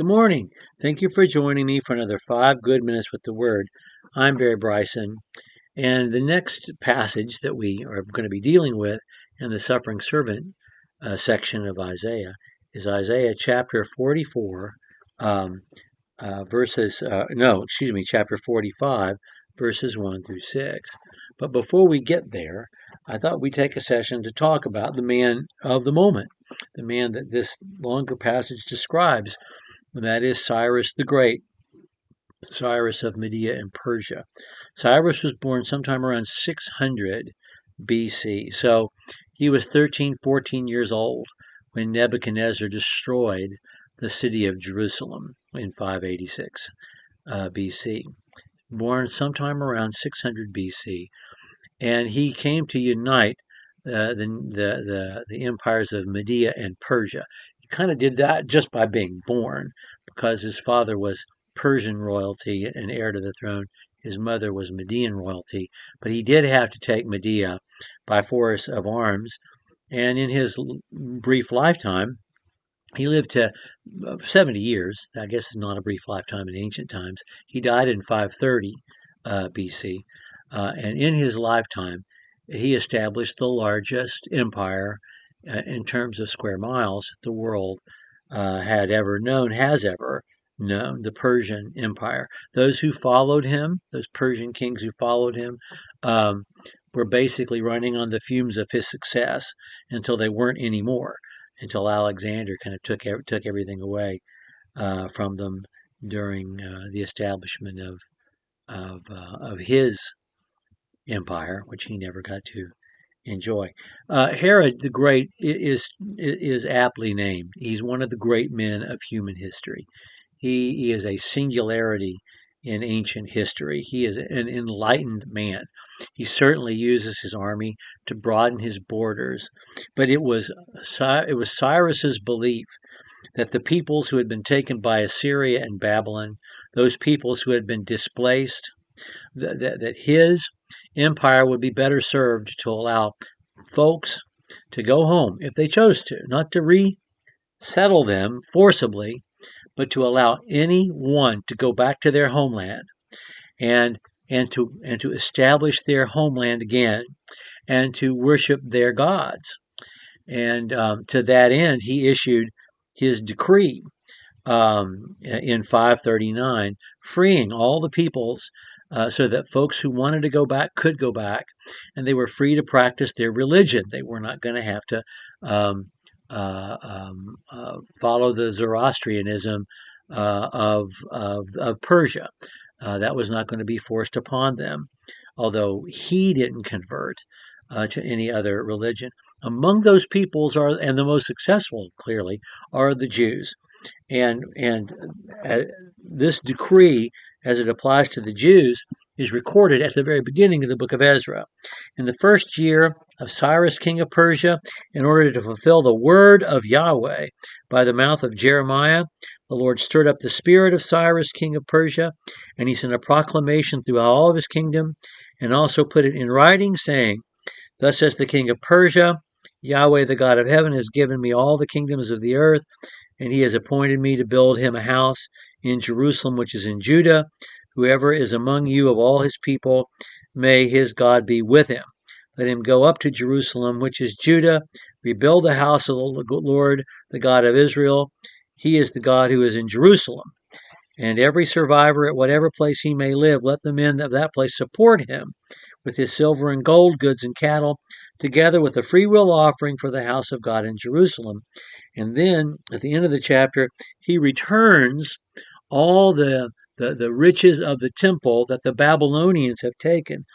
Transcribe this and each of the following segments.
Good morning. Thank you for joining me for another 5 good minutes with the Word. I'm Barry Bryson, and the next passage that we are going to be dealing with in the suffering servant section of Isaiah is Isaiah chapter 44, chapter 45, verses 1 through 6. But before we get there, I thought we'd take a session to talk about the man of the moment, the man that this longer passage describes, and that is Cyrus the Great, Cyrus of Media and Persia. Cyrus was born sometime around 600 BC. So he was 13, 14 years old when Nebuchadnezzar destroyed the city of Jerusalem in 586 BC. Born sometime around 600 BC. And he came to unite the empires of Media and Persia. He kind of did that just by being born, because his father was Persian royalty and heir to the throne. His mother was Median royalty, but he did have to take Media by force of arms. And in his brief lifetime, he lived to 70 years. I guess it's not a brief lifetime in ancient times. He died in 530 BC. And in his lifetime, he established the largest empire in terms of square miles the world has ever known, the Persian Empire. Those who followed him, those Persian kings who followed him, were basically running on the fumes of his success until they weren't anymore, until Alexander kind of took everything away from them during the establishment of his empire, which he never got to enjoy. Herod the Great is aptly named. He's one of the great men of human history. He is a singularity in ancient history. He is an enlightened man. He certainly uses his army to broaden his borders, but it was Cyrus's belief that the peoples who had been taken by Assyria and Babylon, those peoples who had been displaced, that his empire would be better served to allow folks to go home if they chose to, not to resettle them forcibly, but to allow anyone to go back to their homeland and to establish their homeland again and to worship their gods. And to that end, he issued his decree in 539, freeing all the peoples so that folks who wanted to go back could go back, and they were free to practice their religion. They were not going to have to follow the Zoroastrianism of Persia. That was not going to be forced upon them, although he didn't convert to any other religion. Among those peoples and the most successful, clearly, are the Jews. And this decree, as it applies to the Jews, is recorded at the very beginning of the book of Ezra. In the first year of Cyrus, king of Persia, in order to fulfill the word of Yahweh by the mouth of Jeremiah, the Lord stirred up the spirit of Cyrus, king of Persia, and he sent a proclamation throughout all of his kingdom, and also put it in writing, saying, "Thus says the king of Persia, Yahweh, the God of heaven, has given me all the kingdoms of the earth, and he has appointed me to build him a house in Jerusalem, which is in Judah. Whoever is among you of all his people, may his God be with him. Let him go up to Jerusalem, which is Judah, rebuild the house of the Lord, the God of Israel. He is the God who is in Jerusalem. And every survivor at whatever place he may live, let the men of that place support him with his silver and gold, goods and cattle, together with a freewill offering for the house of God in Jerusalem." And then at the end of the chapter, he returns all the riches of the temple that the Babylonians have taken.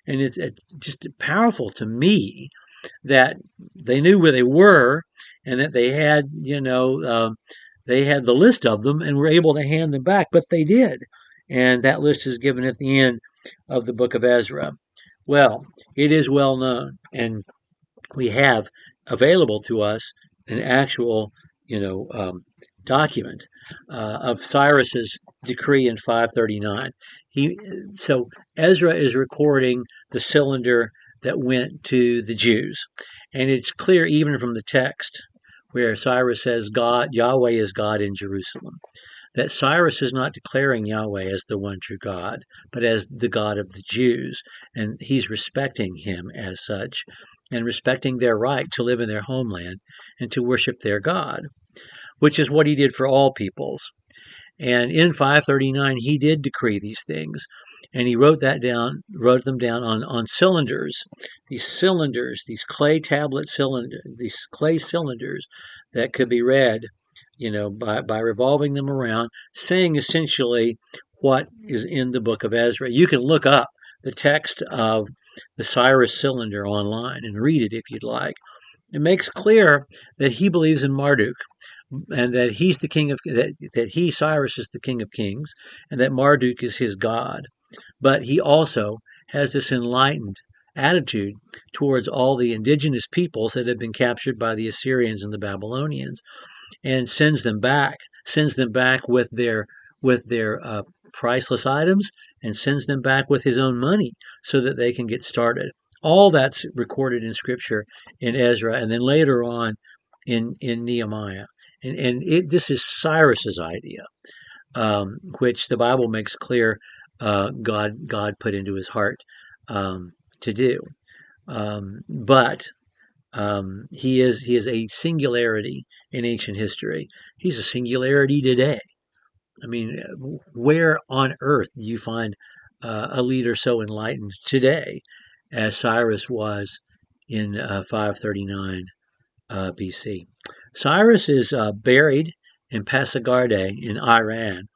And it's just powerful to me that they knew where they were and that they had, they had the list of them and were able to hand them back, but they did. And that list is given at the end of the book of Ezra. Well, it is well known, and we have available to us an actual, document of Cyrus's decree in 539. So Ezra is recording the cylinder that went to the Jews, and it's clear even from the text where Cyrus says God, Yahweh is God in Jerusalem. that Cyrus is not declaring Yahweh as the one true God, but as the God of the Jews, and he's respecting him as such, and respecting their right to live in their homeland and to worship their God, which is what he did for all peoples. And in 539, he did decree these things, and he wrote them down on cylinders, these clay tablet cylinders, these clay cylinders that could be read, by revolving them around, saying essentially what is in the book of Ezra. You can look up the text of the Cyrus cylinder online and read it if you'd like. It makes clear that he believes in Marduk, and that he's the king of that he Cyrus is the king of kings, and that Marduk is his god. But he also has this enlightened attitude towards all the indigenous peoples that have been captured by the Assyrians and the Babylonians, and sends them back with their priceless items, and sends them back with his own money so that they can get started. All that's recorded in Scripture in Ezra, and then later on in Nehemiah. This is Cyrus's idea, which the Bible makes clear God put into his heart to do. But he is a singularity in ancient history. He's a singularity today. I mean, where on earth do you find a leader so enlightened today as Cyrus was in 539 BC? Cyrus is buried in Pasargadae in Iran.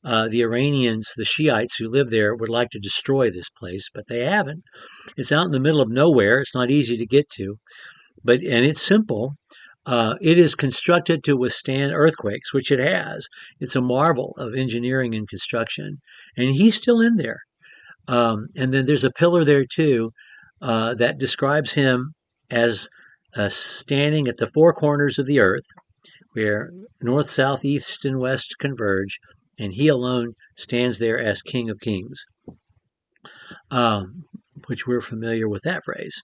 The Iranians, the Shiites who live there, would like to destroy this place, but they haven't. It's out in the middle of nowhere. It's not easy to get to, and it's simple. It is constructed to withstand earthquakes, which it has. It's a marvel of engineering and construction, and he's still in there. And then there's a pillar there too that describes him as standing at the four corners of the earth, where north, south, east, and west converge, and he alone stands there as King of Kings, which we're familiar with that phrase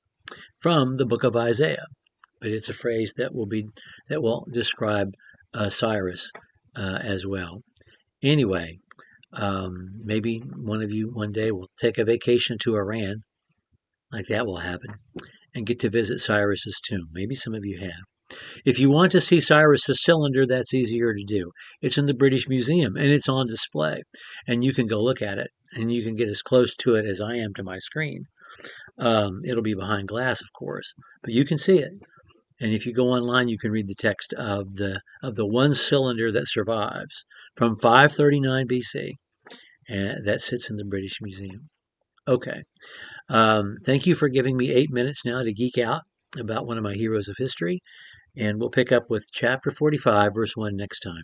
from the book of Isaiah. But it's a phrase that will describe Cyrus as well. Anyway, maybe one of you one day will take a vacation to Iran, like that will happen, and get to visit Cyrus's tomb. Maybe some of you have. If you want to see Cyrus's cylinder, that's easier to do. It's in the British Museum, and it's on display, and you can go look at it, and you can get as close to it as I am to my screen. It'll be behind glass, of course, but you can see it. And if you go online, you can read the text of the one cylinder that survives from 539 BC, and that sits in the British Museum. Okay. Thank you for giving me 8 minutes now to geek out about one of my heroes of history, and we'll pick up with chapter 45, verse 1 next time.